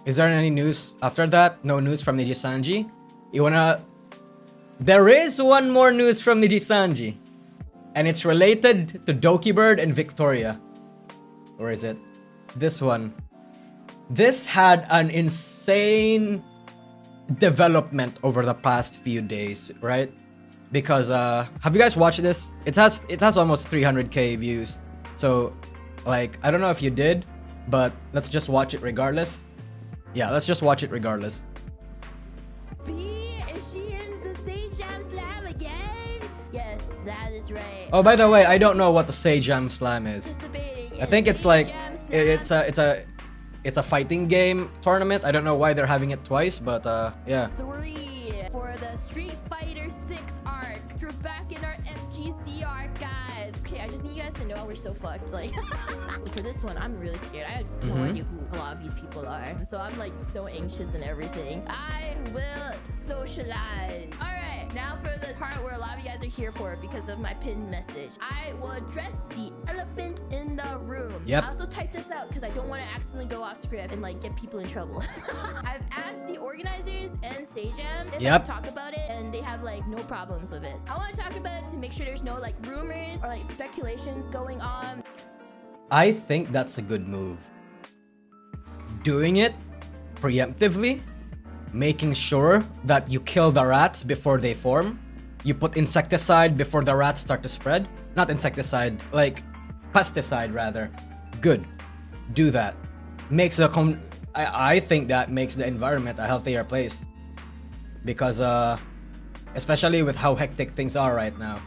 Is there any news after that? No news from Nijisanji? You wanna... There is one more news from Nijisanji. And it's related to Dokibird and Victoria. Where is it? This one. This had an insane development over the past few days, right? Because have you guys watched this? It has almost 300k views. So like, I don't know if you did, but let's just watch it regardless. Yeah, let's just watch it regardless. Is she in the Sage Jam Slam again? Yes, that is right. Oh, by the way, I don't know what the Sage Jam Slam is. I think it's like it's a fighting game tournament. I don't know why they're having it twice, but yeah. 3 for the Street Fighter 6 arc. We're back in our FGC arc, guys. Okay, I just need you guys to know we're so fucked. Like, for this one, I'm really scared. I have no idea who a lot of these people are. So I'm like so anxious and everything. I will socialize. All right, now for the part where a lot of you guys are here for because of my pinned message. I will address the elephant in the room. Yep. I also typed this out because I don't want to accidentally go off script and like get people in trouble. I've asked the organizers and Sajam if I talk about it, and they have like no problems with it. I want to talk about it to make sure there's no like rumors or like speculations going on. I think that's a good move. Doing it preemptively, making sure that you kill the rats before they form. You put insecticide before the rats start to spread. Not insecticide, like pesticide rather. Good. Do that. Makes the I think that makes the environment a healthier place. Because especially with how hectic things are right now.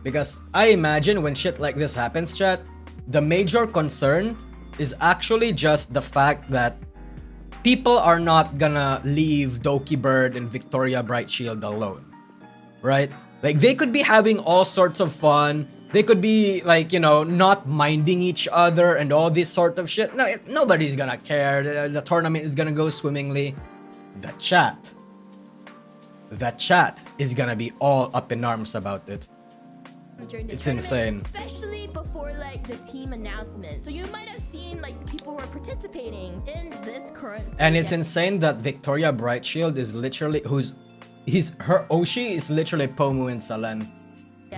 Because I imagine when shit like this happens, chat, the major concern is actually just the fact that people are not gonna leave Dokibird and Victoria Brightshield alone. Right? Like, they could be having all sorts of fun. They could be, like, you know, not minding each other and all this sort of shit. No, nobody's gonna care. The tournament is gonna go swimmingly. The chat is gonna be all up in arms about it. It's insane. Especially before like the team announcement. So you might have seen like people who are participating in this current season. And it's insane that Victoria Brightshield is literally her Oshi is literally Pomu and Salen.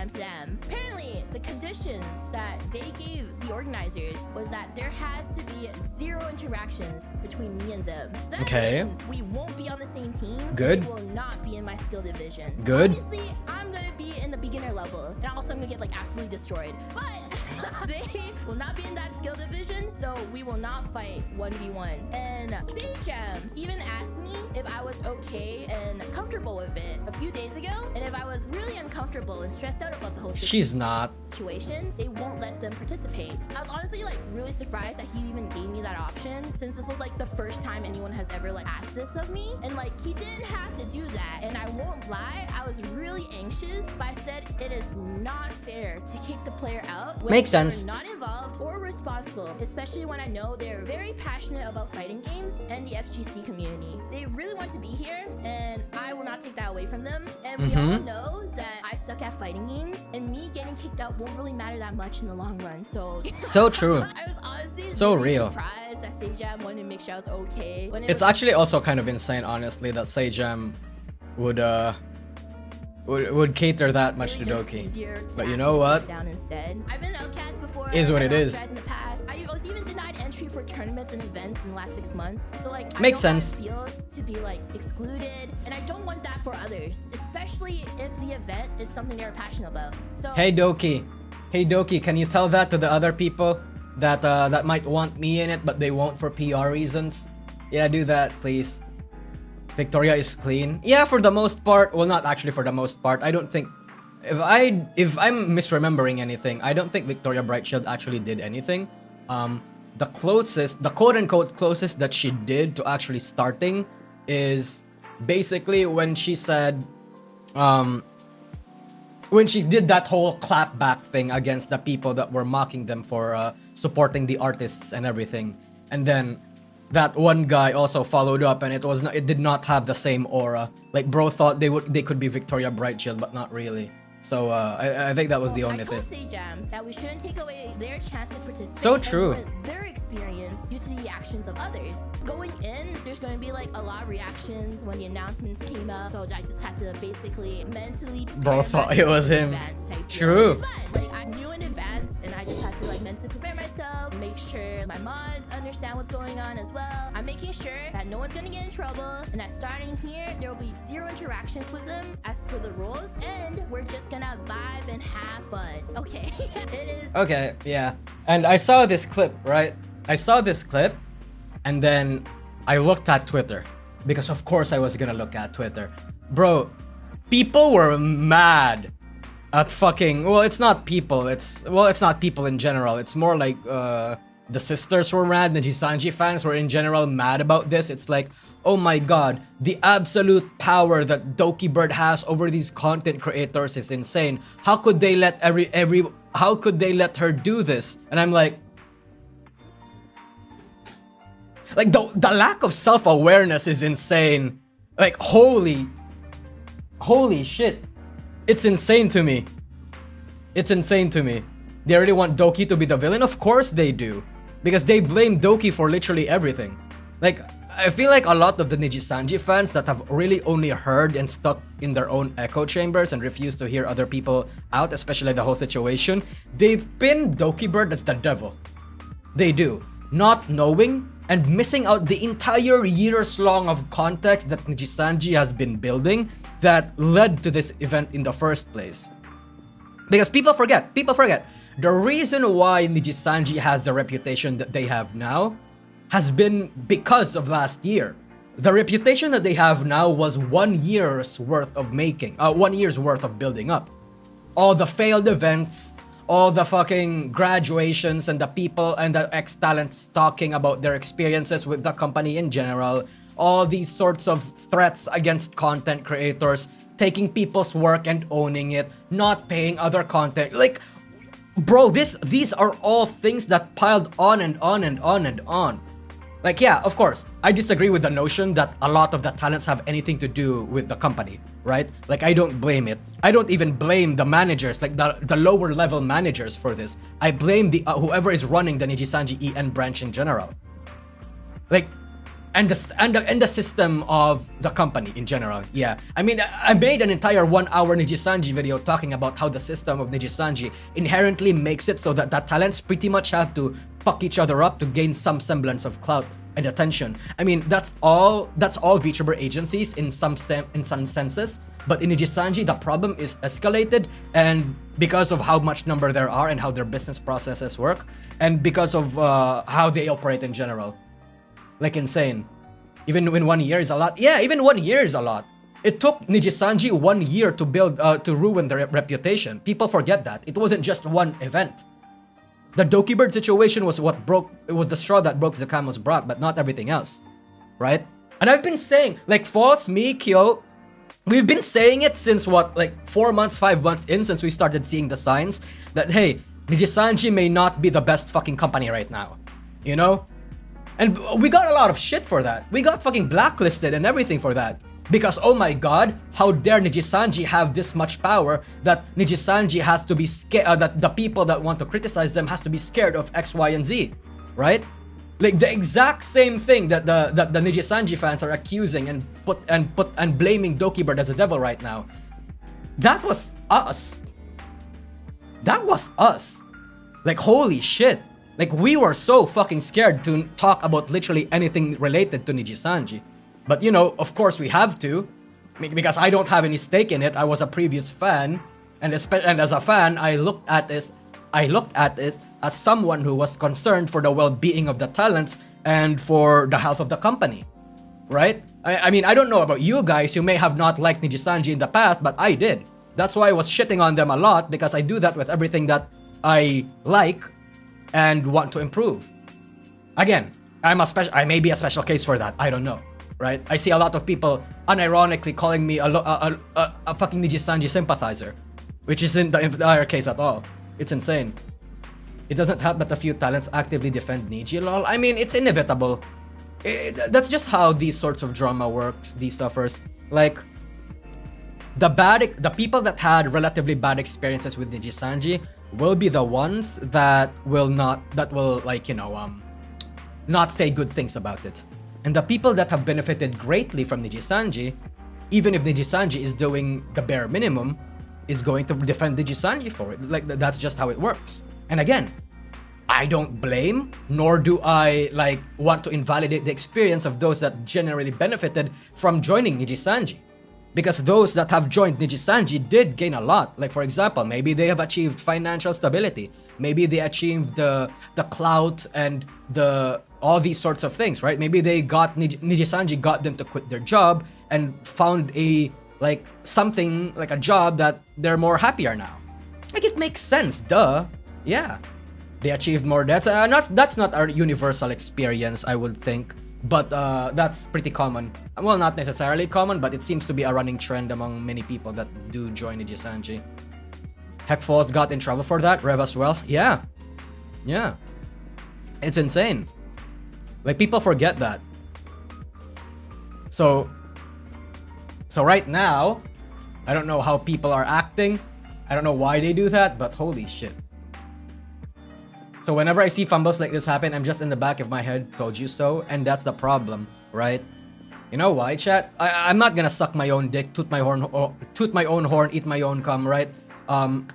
Slam. Apparently, the conditions that they gave the organizers was that there has to be 0 interactions between me and them. That means we won't be on the same team. Good. They will not be in my skill division. Good. Obviously, I'm gonna be in the beginner level, and also I'm gonna get like absolutely destroyed. But they will not be in that skill division, so we will not fight 1v1. And Sajam even asked me if I was okay and comfortable with it a few days ago, and if I was really uncomfortable and stressed out about the whole situation, they won't let them participate. I was honestly like really surprised that he even gave me that option, since this was like the first time anyone has ever like asked this of me, and like he didn't have to do that. And I won't lie, I was really anxious, but I said it is not fair to kick the player out when Makes sense. they're not involved or responsible, especially when I know they're very passionate about fighting games and the FGC community. They really want to be here, and I will not take that away from them. And we all know that I suck at fighting games, and me getting kicked out won't really matter that much in the long run. So true. I was honestly so really real. surprised that Sajam wanted to make sure I was okay. It's actually also kind of insane, honestly, that Sajam would cater that much to Doki. But you know what? I've been outcast before. Is what it is. In the past. I was even denied entry for tournaments and events in the last 6 months. So like, makes I know sense. how it feels to be like excluded, and I don't want that for others, especially if the event is something they're passionate about. So Hey Doki, can you tell that to the other people that that might want me in it, but they won't for PR reasons? Yeah, do that, please. Victoria is clean. Yeah, for the most part. Well, not actually for the most part. I don't think... If I'm misremembering anything, I don't think Victoria Brightshield actually did anything. The quote-unquote closest that she did to actually starting is basically when she said... when she did that whole clapback thing against the people that were mocking them for supporting the artists and everything. And then that one guy also followed up, and it did not have the same aura. Like, bro thought they could be Victoria Brightshield, but not really. So I think that was the only I told thing. Sejam that we shouldn't take away their chance to participate. So and true. learn their experience due to the actions of others. Going in, there's going to be like a lot of reactions when the announcements came up. So I just had to basically mentally. Bro thought it was him. True. Like I knew in advance, and I just had to like mentally prepare myself, make sure my mods understand what's going on as well. I'm making sure that no one's gonna get in trouble, and that starting here, there will be 0 interactions with them as per the rules, and we're just gonna vibe and have fun. Okay, it is. Okay, yeah. And I saw this clip, right? I saw this clip, and then I looked at Twitter because of course I was gonna look at Twitter. Bro, people were mad at fucking, well, it's not people, it's not people in general. It's more like the sisters were mad, the Nijisanji fans were in general mad about this. It's like, oh my god, the absolute power that Dokibird has over these content creators is insane. How could they let how could they let her do this? And I'm like the lack of self-awareness is insane. Like holy shit. It's insane to me. It's insane to me. They really want Doki to be the villain? Of course they do. Because they blame Doki for literally everything. Like, I feel like a lot of the Nijisanji fans that have really only heard and stuck in their own echo chambers and refuse to hear other people out, especially the whole situation, they pin Dokibird as the devil. They do. Not knowing and missing out the entire years long of context that Nijisanji has been building that led to this event in the first place. Because people forget. The reason why Nijisanji has the reputation that they have now has been because of last year. The reputation that they have now was 1 year's worth of making, 1 year's worth of building up. All the failed events, all the fucking graduations, and the people and the ex-talents talking about their experiences with the company in general, all these sorts of threats against content creators, taking people's work and owning it, not paying other content. Like, bro, these are all things that piled on and on and on and on. Like, yeah, of course, I disagree with the notion that a lot of the talents have anything to do with the company, right? Like, I don't blame it. I don't even blame the managers, like the lower level managers for this. I blame the whoever is running the Nijisanji EN branch in general. Like, and the system of the company in general. Yeah, I mean, I made an entire 1 hour Nijisanji video talking about how the system of Nijisanji inherently makes it so that the talents pretty much have to fuck each other up to gain some semblance of clout and attention. I mean, that's all VTuber agencies in some senses. But in Nijisanji, the problem is escalated, and because of how much number there are and how their business processes work, and because of how they operate in general. Like, insane. Even when 1 year is a lot. Yeah, even 1 year is a lot. It took Nijisanji 1 year to build, to ruin their reputation. People forget that. It wasn't just one event. The Dokibird situation was it was the straw that broke the camel's back, but not everything else. Right? And I've been saying, like, Foss, me, Kyo, we've been saying it since what, like 4 months, 5 months in, since we started seeing the signs that, hey, Nijisanji may not be the best fucking company right now. You know? And we got a lot of shit for that. We got fucking blacklisted and everything for that. Because, oh my god, how dare Nijisanji have this much power that Nijisanji has to be scared, that the people that want to criticize them has to be scared of X, Y, and Z, right? Like the exact same thing that the Nijisanji fans are accusing and blaming Dokibird as a devil right now. That was us. That was us. Like, holy shit. Like, we were so fucking scared to talk about literally anything related to Nijisanji. But, you know, of course we have to. Because I don't have any stake in it. I was a previous fan. And as a fan, I looked at this as someone who was concerned for the well-being of the talents and for the health of the company. Right? I mean, I don't know about you guys. You may have not liked Nijisanji in the past, but I did. That's why I was shitting on them a lot, because I do that with everything that I like and want to improve. Again, I may be a special case for that. I don't know, right? I see a lot of people unironically calling me a fucking Nijisanji sympathizer, which isn't the entire case at all. It's insane. It doesn't help that a few talents actively defend Niji, lol. I mean, it's inevitable. That's just how these sorts of drama works, these suffers. Like, the people that had relatively bad experiences with Nijisanji will be the ones that will not say good things about it. And the people that have benefited greatly from Nijisanji, even if Nijisanji is doing the bare minimum, is going to defend Nijisanji for it. Like, that's just how it works. And again, I don't blame, nor do I want to invalidate the experience of those that generally benefited from joining Nijisanji. Because those that have joined Nijisanji did gain a lot. Like, for example, maybe they have achieved financial stability. Maybe they achieved the clout and all these sorts of things, right? Maybe they got Nijisanji got them to quit their job and found a job that they're more happier now. Like, it makes sense, duh. Yeah. They achieved more debts. That's not our universal experience, I would think. But that's pretty common. Well, not necessarily common, but it seems to be a running trend among many people that do join Nijisanji. Heckfalls got in trouble for that. Rev as well. Yeah. Yeah. It's insane. Like, people forget that. So right now, I don't know how people are acting. I don't know why they do that, but holy shit. So whenever I see fumbles like this happen, I'm just in the back of my head, told you so, and that's the problem, right? You know why, chat? I'm not gonna suck my own dick, toot my own horn, eat my own cum, right? I'm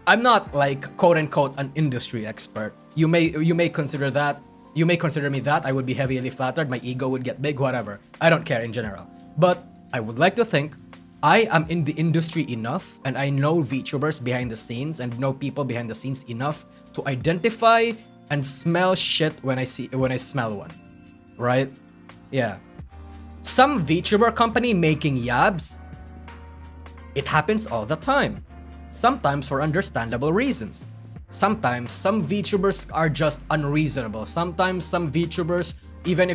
not quote unquote an industry expert. You may consider that. You may consider me that. I would be heavily flattered. My ego would get big, whatever. I don't care in general. But I would like to think I am in the industry enough, and I know VTubers behind the scenes and know people behind the scenes enough to identify and smell shit when I smell one, right? Yeah. Some VTuber company making yabs, it happens all the time. Sometimes for understandable reasons. Sometimes some VTubers are just unreasonable. Sometimes some VTubers, even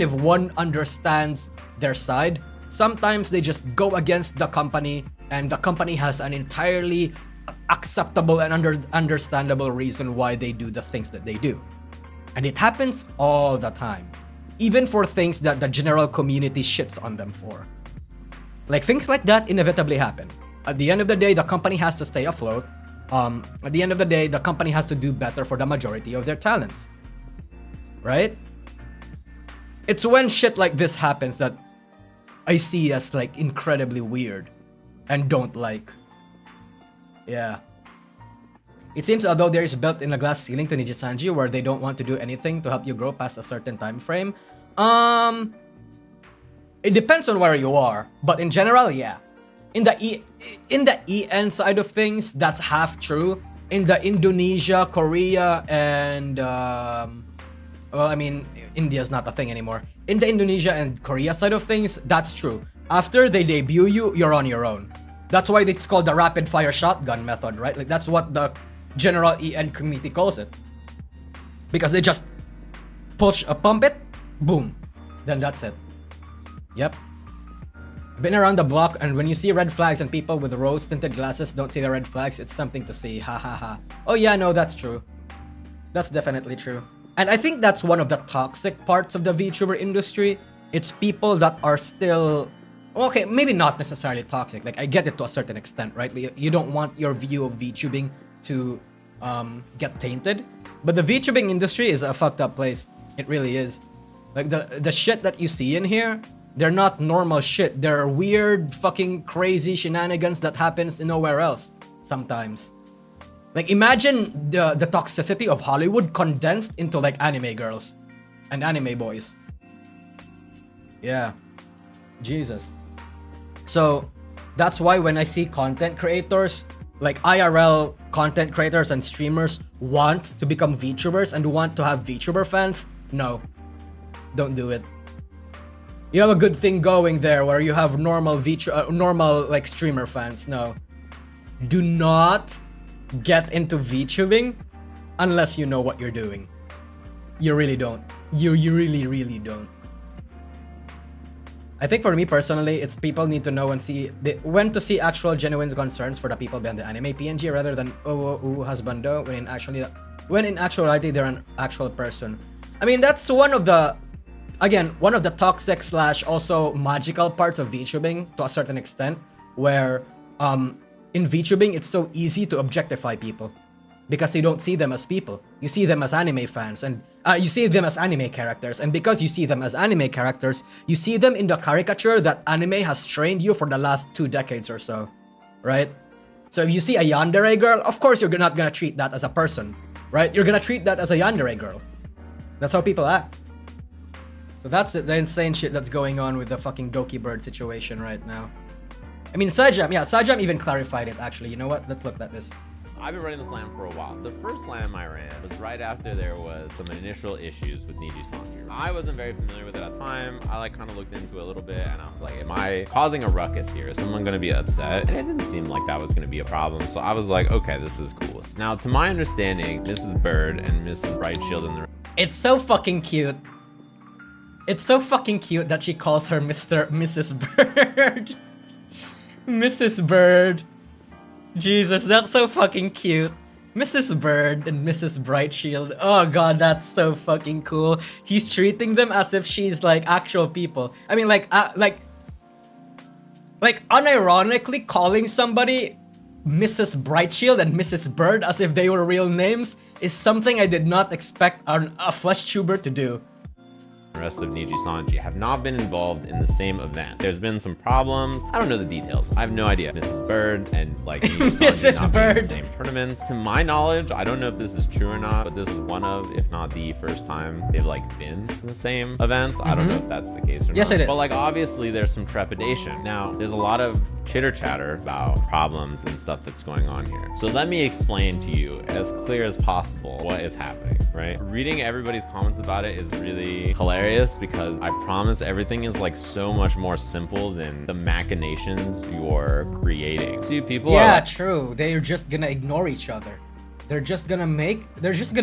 if one understands their side, sometimes they just go against the company, and the company has an entirely acceptable and understandable reason why they do the things that they do. And it happens all the time. Even for things that the general community shits on them for. Like, things like that inevitably happen. At the end of the day, the company has to stay afloat. At the end of the day, the company has to do better for the majority of their talents. Right? It's when shit like this happens that I see as incredibly weird and don't like. Yeah. It seems although there is built in a glass ceiling to Nijisanji where they don't want to do anything to help you grow past a certain time frame. It depends on where you are, but in general, yeah. In the EN side of things, that's half true. In the Indonesia, Korea, and India's not a thing anymore. In the Indonesia and Korea side of things, that's true. After they debut you, you're on your own. That's why it's called the rapid fire shotgun method, right? Like, that's what the general EN community calls it. Because they just pump it, boom. Then that's it. Yep. Been around the block, and when you see red flags and people with rose-tinted glasses don't see the red flags, it's something to see. Ha ha ha. Oh yeah, no, that's true. That's definitely true. And I think that's one of the toxic parts of the VTuber industry. It's people that are still... Okay, maybe not necessarily toxic. Like, I get it to a certain extent, right? You don't want your view of VTubing to get tainted. But the VTubing industry is a fucked up place. It really is. Like, the shit that you see in here, they're not normal shit. They're weird, fucking crazy shenanigans that happens nowhere else sometimes. Like, imagine the toxicity of Hollywood condensed into, like, anime girls and anime boys. Yeah. Jesus. So, that's why when I see content creators, like IRL content creators and streamers want to become VTubers and want to have VTuber fans, no. Don't do it. You have a good thing going there where you have normal like streamer fans. No. Do not get into VTubing unless you know what you're doing. You really don't. You really, really don't. I think for me personally, it's people need to know and see when to see actual genuine concerns for the people behind the anime PNG rather than husbando when in actuality they're an actual person. I mean, that's one of the again, one of the toxic slash also magical parts of VTubing to a certain extent, where in VTubing it's so easy to objectify people because you don't see them as people. You see them as anime fans, and you see them as anime characters, and because you see them as anime characters, you see them in the caricature that anime has trained you for the last 2 decades or so, right? So if you see a yandere girl, of course you're not gonna treat that as a person, right? You're gonna treat that as a yandere girl. That's how people act. So that's the insane shit that's going on with the fucking Dokibird situation right now. I mean, Sajam even clarified it actually. You know what? Let's look at this. I've been running the slam for a while. The first slam I ran was right after there was some initial issues with Nijisanji. I wasn't very familiar with it at the time. I like kind of looked into it a little bit and I was like, am I causing a ruckus here? Is someone gonna be upset? And it didn't seem like that was gonna be a problem. So I was like, okay, this is cool. Now, to my understanding, Mrs. Bird and Mrs. Brightshield and the... It's so fucking cute. It's so fucking cute that she calls her Mrs. Bird. Mrs. Bird. Jesus, that's so fucking cute. Mrs. Bird and Mrs. Brightshield. Oh god, that's so fucking cool. He's treating them as if she's like actual people. I mean, like unironically calling somebody Mrs. Brightshield and Mrs. Bird as if they were real names is something I did not expect a flesh tuber to do. The rest of Nijisanji have not been involved in the same event. There's been some problems. I don't know the details. I have no idea. Mrs. Bird and like Nijisanji not being in the same tournament. To my knowledge, I don't know if this is true or not, but this is one of, if not the first time they've like been in the same event. I don't know if that's the case or not. Yes, it is. But like obviously there's some trepidation. Now, there's a lot of chitter chatter about problems and stuff that's going on here. So let me explain to you as clear as possible what is happening, right? Reading everybody's comments about it is really hilarious because I promise everything is like so much more simple than the machinations you're creating. See, people are true. They're just gonna ignore each other. They're just gonna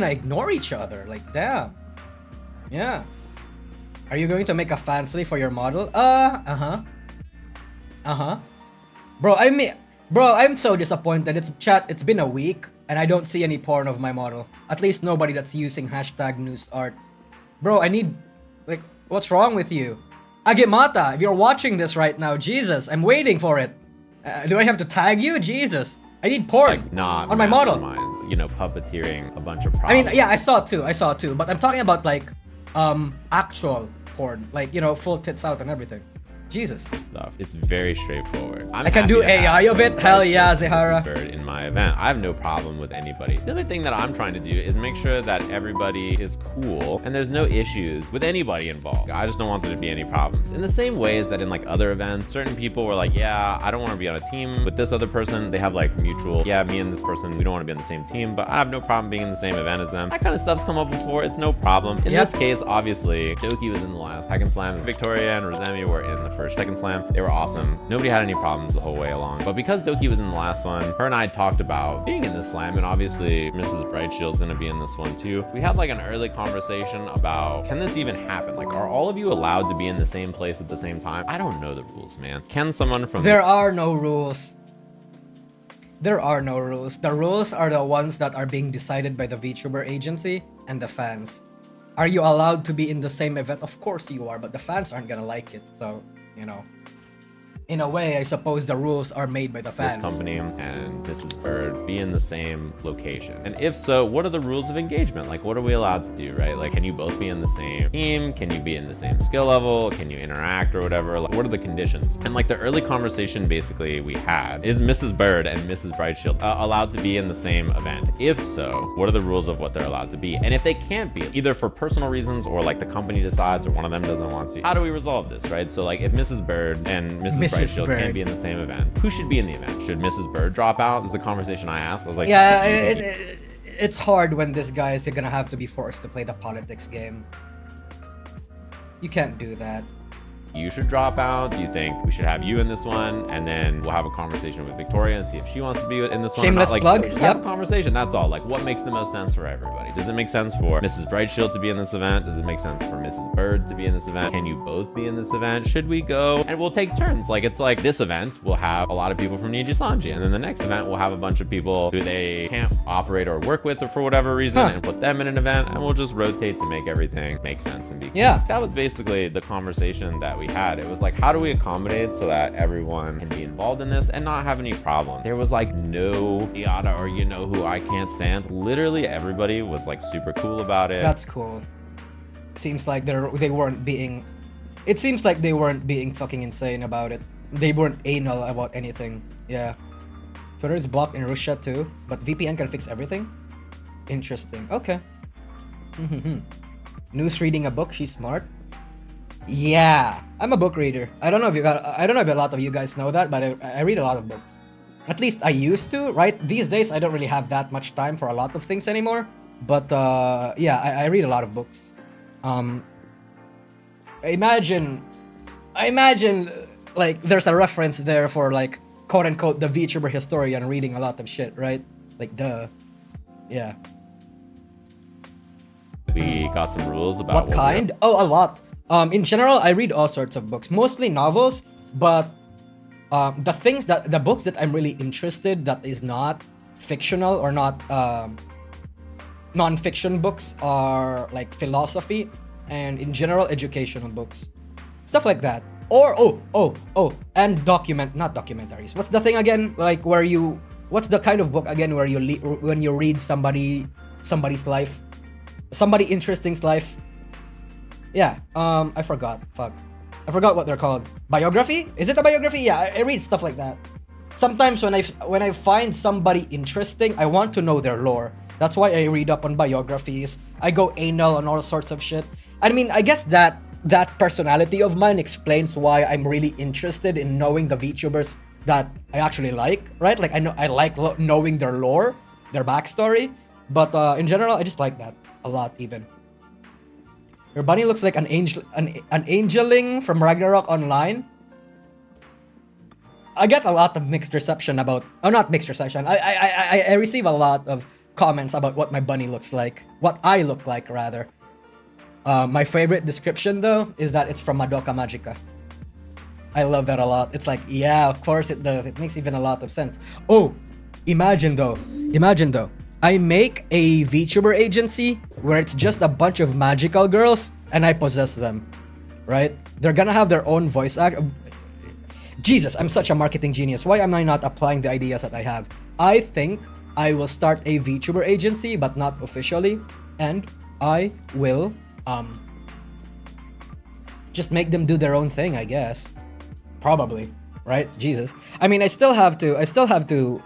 ignore each other. Like, damn. Yeah. Are you going to make a fan sleeve for your model? Bro, I'm so disappointed. It's been a week and I don't see any porn of my model. At least nobody that's using #newsart. Bro, I need, like, what's wrong with you? Agemata, if you're watching this right now, Jesus, I'm waiting for it. Do I have to tag you? Jesus, I need porn like, not on my model. You know, puppeteering a bunch of problems. I mean, yeah, I saw it too, but I'm talking about like, actual porn, like, you know, full tits out and everything. Jesus. Stuff. It's very straightforward. I can do AI of it. Hell yeah, Zahara. Bird in my event. I have no problem with anybody. The only thing that I'm trying to do is make sure that everybody is cool and there's no issues with anybody involved. I just don't want there to be any problems. In the same way as that in like other events, certain people were like, yeah, I don't want to be on a team with this other person. They have like mutual, yeah, me and this person, we don't want to be on the same team, but I have no problem being in the same event as them. That kind of stuff's come up before. It's no problem. In this case, obviously, Doki was in the last second slam. Victoria and Rosemi were in the first second slam. They were awesome. Nobody had any problems the whole way along. But because Doki was in the last one, her and I talked about being in this slam, and obviously Mrs. Brightshield's gonna be in this one too. We had like an early conversation about, can this even happen? Like, are all of you allowed to be in the same place at the same time? I don't know the rules, man. Can someone from... There are no rules. There are no rules. The rules are the ones that are being decided by the VTuber agency and the fans. Are you allowed to be in the same event? Of course you are, but the fans aren't gonna like it, so, you know. In a way, I suppose the rules are made by the fans. This company and Mrs. Bird be in the same location? And if so, what are the rules of engagement? Like, what are we allowed to do, right? Like, can you both be in the same team? Can you be in the same skill level? Can you interact or whatever? Like, what are the conditions? And like the early conversation basically we had is Mrs. Bird and Mrs. Brightshield allowed to be in the same event? If so, what are the rules of what they're allowed to be? And if they can't be, either for personal reasons or like the company decides or one of them doesn't want to, how do we resolve this, right? So like if Mrs. Bird and Mrs. Brightshield can't be in the same event, who should be in the event? Should Mrs. Bird drop out? This is a conversation I asked. I was like, yeah, it's hard when this guy is gonna have to be forced to play the politics game. You can't do that. you should drop out? Do you think we should have you in this one? And then we'll have a conversation with Victoria and see if she wants to be in this one. Shameless plug. Just have a conversation. That's all. Like, what makes the most sense for everybody? Does it make sense for Mrs. Brightshield to be in this event? Does it make sense for Mrs. Bird to be in this event? Can you both be in this event? Should we go? And we'll take turns. Like, it's like this event will have a lot of people from Nijisanji, and then the next event will have a bunch of people who they can't operate or work with or for whatever reason, and put them in an event, and we'll just rotate to make everything make sense and be cool. Yeah. That was basically the conversation that we had. It was like, how do we accommodate so that everyone can be involved in this and not have any problem? There was like no yada or you know who I can't stand. Literally everybody was like super cool about it. That's cool. Seems like they weren't being. It seems like they weren't being fucking insane about it. They weren't anal about anything. Yeah. Twitter is blocked in Russia too, but VPN can fix everything. Interesting. Okay. News reading a book. She's smart. Yeah, I'm a book reader. I don't know if a lot of you guys know that, but I read a lot of books. At least I used to, right? These days I don't really have that much time for a lot of things anymore. But yeah, I read a lot of books. I imagine like there's a reference there for like quote unquote the VTuber historian reading a lot of shit, right? Like duh. Yeah. We got some rules about what kind? Oh, a lot. In general, I read all sorts of books, mostly novels, but the books that I'm really interested that is not fictional or not non-fiction books are like philosophy and in general educational books, stuff like that. Or and not documentaries. What's the thing again? Like what's the kind of book again where when you read somebody's life, somebody interesting's life? Yeah, I forgot. Fuck. I forgot what they're called. Biography? Is it a biography? Yeah, I read stuff like that. Sometimes when I find somebody interesting, I want to know their lore. That's why I read up on biographies. I go anal on all sorts of shit. I mean, I guess that personality of mine explains why I'm really interested in knowing the VTubers that I actually like, right? Like I like knowing their lore, their backstory. But in general, I just like that a lot even. Your bunny looks like an angeling from Ragnarok Online. I get a lot of mixed reception about... Oh, not mixed reception. I receive a lot of comments about what my bunny looks like. What I look like, rather. My favorite description, though, is that it's from Madoka Magica. I love that a lot. It's like, yeah, of course it does. It makes even a lot of sense. Oh, imagine though. I make a VTuber agency where it's just a bunch of magical girls and I possess them, right? They're gonna have their own voice act. Jesus, I'm such a marketing genius. Why am I not applying the ideas that I have? I think I will start a VTuber agency, but not officially, and I will just make them do their own thing, I guess. Probably, right? Jesus. I mean, I still have to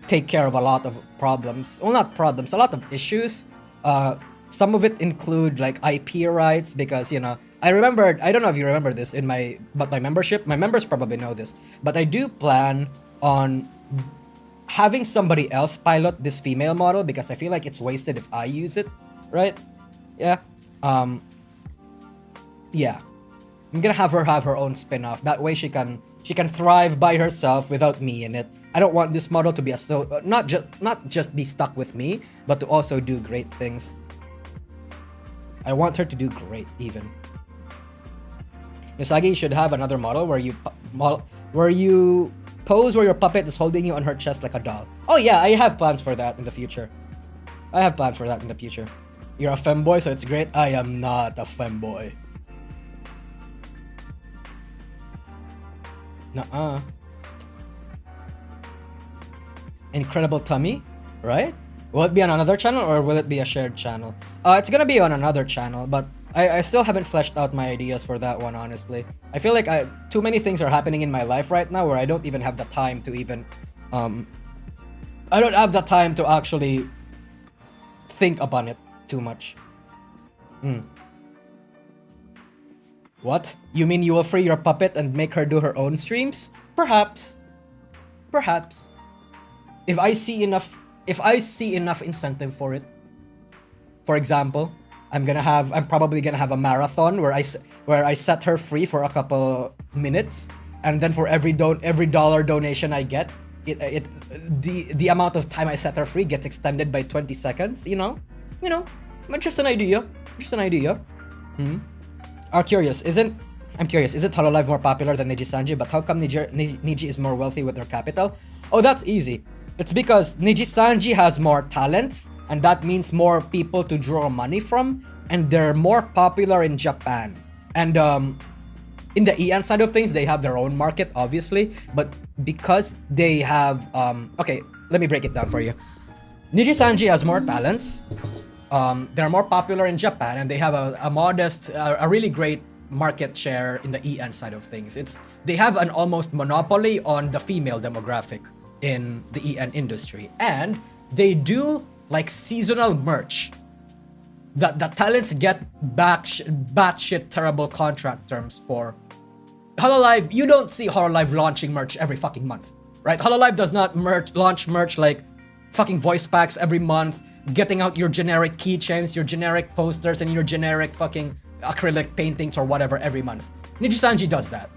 take care of a lot of problems. Well, not problems, a lot of issues. Some of it include like IP rights because, you know, I don't know if you remember this my membership, my members probably know this, but I do plan on having somebody else pilot this female model because I feel like it's wasted if I use it, right? Yeah. Yeah. I'm gonna have her own spin-off. That way she can thrive by herself without me in it. I don't want this model to be not just be stuck with me, but to also do great things. I want her to do great even. Nousagi should have another model where you pose where your puppet is holding you on her chest like a doll. Oh yeah, I have plans for that in the future. You're a femboy, so it's great. I am not a femboy. Nuh-uh. Incredible tummy, right? Will it be on another channel or will it be a shared channel? It's gonna be on another channel, but I still haven't fleshed out my ideas for that one, honestly. I feel like too many things are happening in my life right now where I don't even have the time to even... I don't have the time to actually think upon it too much. What? You mean you will free your puppet and make her do her own streams? Perhaps. Perhaps. If I see enough incentive for it. For example, I'm probably gonna have a marathon where I set her free for a couple minutes, and then for every dollar donation I get, the amount of time I set her free gets extended by 20 seconds. You know, just an idea. I'm curious, isn't Hololive more popular than Nijisanji? But how come Niji is more wealthy with their capital? Oh, that's easy. It's because Nijisanji has more talents, and that means more people to draw money from, and they're more popular in Japan. And in the EN side of things, they have their own market, obviously, but because they have okay, let me break it down for you. Nijisanji has more talents. They're more popular in Japan, and they have a really great market share in the EN side of things. They have an almost monopoly on the female demographic in the EN industry, and they do like seasonal merch that the talents get batshit terrible contract terms for. Hololive, you don't see Hololive launching merch every fucking month, right? Hololive does not launch merch like fucking voice packs every month, getting out your generic keychains, your generic posters, and your generic fucking acrylic paintings or whatever every month. Nijisanji does that.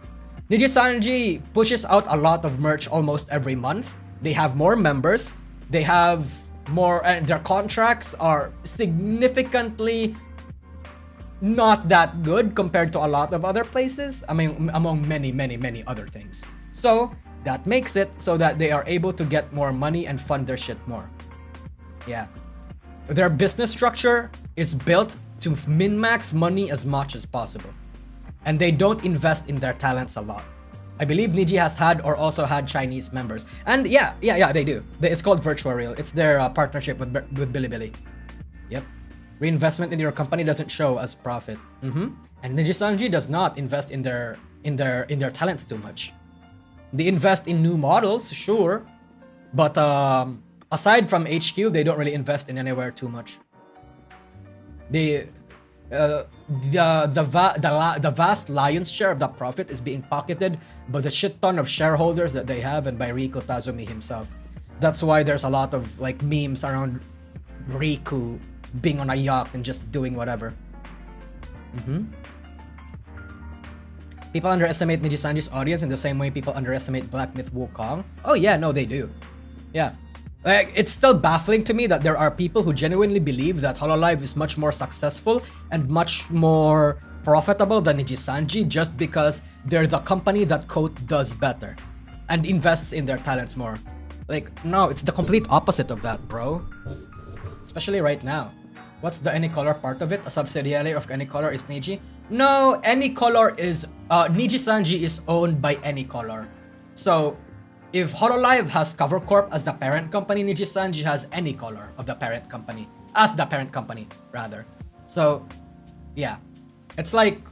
Nijisanji pushes out a lot of merch almost every month. They have more members. They have more, and their contracts are significantly not that good compared to a lot of other places. I mean, among many other things. So that makes it so that they are able to get more money and fund their shit more. Yeah. Their business structure is built to min-max money as much as possible. And they don't invest in their talents a lot. I believe Niji has had or also had Chinese members. And yeah, they do. It's called Virtual Real. It's their partnership with Bilibili. Yep. Reinvestment in your company doesn't show as profit. And Nijisanji does not invest in their talents too much. They invest in new models, sure, but aside from HQ, they don't really invest in anywhere too much. The vast lion's share of that profit is being pocketed by the shit ton of shareholders that they have and by Riku Tazumi himself. That's why there's a lot of like memes around Riku being on a yacht and just doing whatever. People underestimate Nijisanji's audience in the same way people underestimate Black Myth Wukong. Oh yeah, no, they do. Yeah. Like, it's still baffling to me that there are people who genuinely believe that Hololive is much more successful and much more profitable than Nijisanji just because they're the company that does better and invests in their talents more. Like, no, it's the complete opposite of that, bro. Especially right now. What's the Anycolor part of it? A subsidiary of Anycolor is Niji? No, Anycolor is... Nijisanji is owned by Anycolor. So, if Hololive has Cover Corp as the parent company, Nijisanji has Anycolor of the parent company. As the parent company, rather. So, yeah. It's like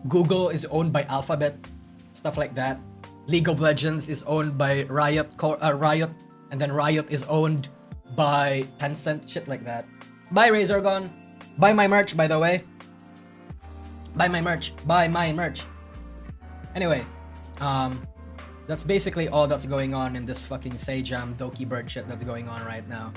Google is owned by Alphabet. Stuff like that. League of Legends is owned by Riot. And then Riot is owned by Tencent. Shit like that. Buy Razorgon. Buy my merch, by the way. Buy my merch. Buy my merch. Anyway, that's basically all that's going on in this fucking Seijam Dokibird shit that's going on right now.